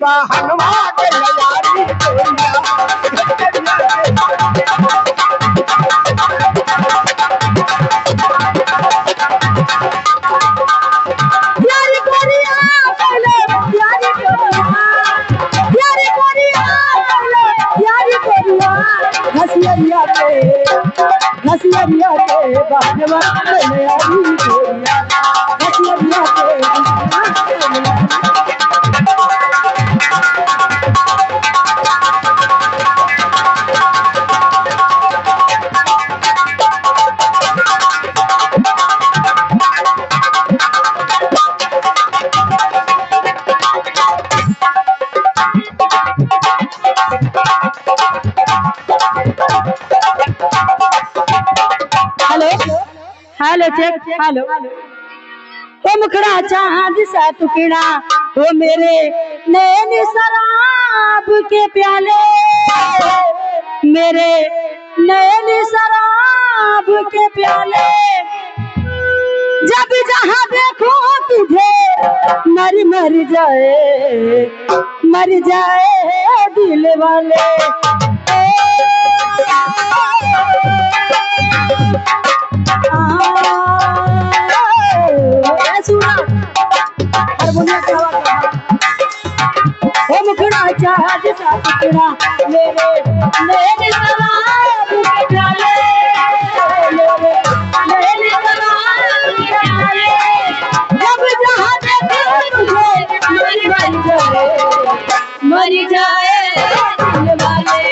हनुमा के यारी नसियरिया के बाजवा यारी गोरिया नसियरिया हेलो चेक हेलो ओ मुखड़ा चांद सा टुकड़ा ओ मेरे नैन शराब के प्याले मेरे नैन शराब के प्याले जब जहाँ देखो तुझे मर जाए दिल वाले मुखड़ा चाँद सा टुकड़ा मेरे नैन शराब के प्याले मेरे नैन शराब के प्याले जब जहाँ देखो तुझे मर जाए दिल वाले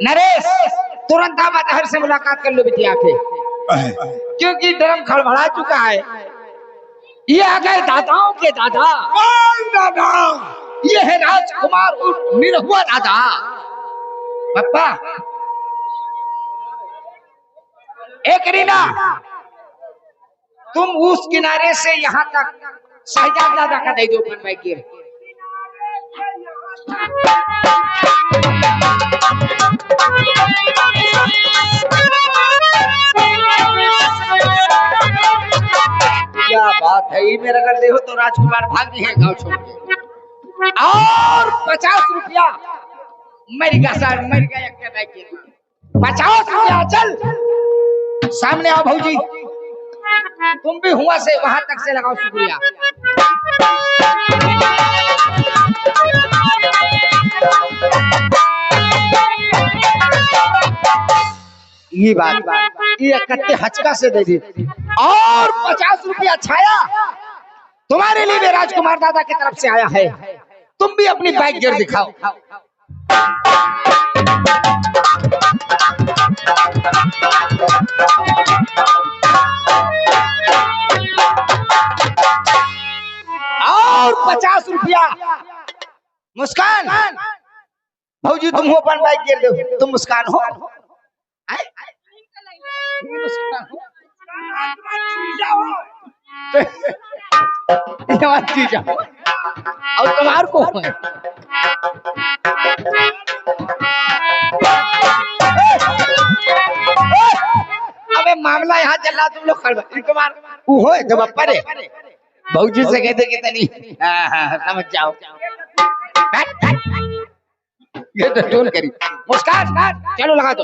नरेश तुरंत आप अतहर से मुलाकात कर लो बिटिया के, क्योंकि धर्म खड़बड़ा चुका है। ये आ गए दादाओं के दादा। दादा ये है राजकुमार उर्फ निरहुआ दादा। पप्पा एक रीना, तुम उस किनारे से यहाँ तक शहजाद दादा का दे दो फन भाई के। क्या बात है, ये मेरा कर दे हो तो राजकुमार भाग गए हैं गाँव छोड़ के। और 50 रुपया मेरी का सर मेरी का एक के बैग के 50 रुपया। चल सामने आओ भौजी, तुम भी हुआ से वहां तक से लगाओ। शुक्रिया। ये बात ये इकट्ठे हचका से दे दी। और 50 रुपया छाया तुम्हारे लिए भी राजकुमार दादा की तरफ से आया है। तुम भी अपनी बाइक गियर दिखाओ। और 50 रुपया मुस्कान। भौजी तुम हो अपन बाइक गिर दो। तुम मुस्कान हो। मुस्कान हो। और तुम्हार को है। अबे मामला यहाँ चल रहा तुम लोग खड़े तुम्हार हो जब परे भौजी से कहते कि तनी समझ जाओ। ये तो टोल करी मुस्कान चलो लगा दो।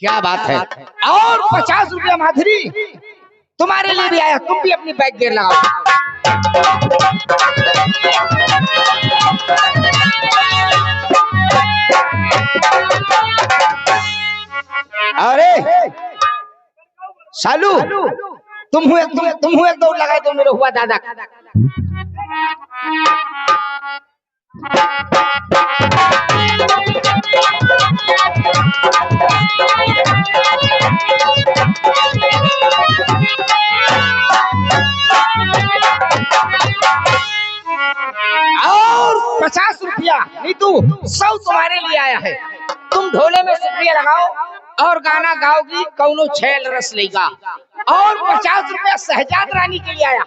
क्या बात है। और 50 रुपया माधुरी तुम्हारे लिए भी आया। तुम भी अपनी बाइक गियर लगाओ। अरे सालू तुम हुए एक दौड़ लगाए तो मेरे हुआ दादा। और 50 रुपया नीतू 100 तुम्हारे लिए आया है। तुम ढोले में शुक्रिया लगाओ और गाना गाओगी कौनो छैल रस लेगा। और 50 रुपया शहजाद रानी के लिए आया।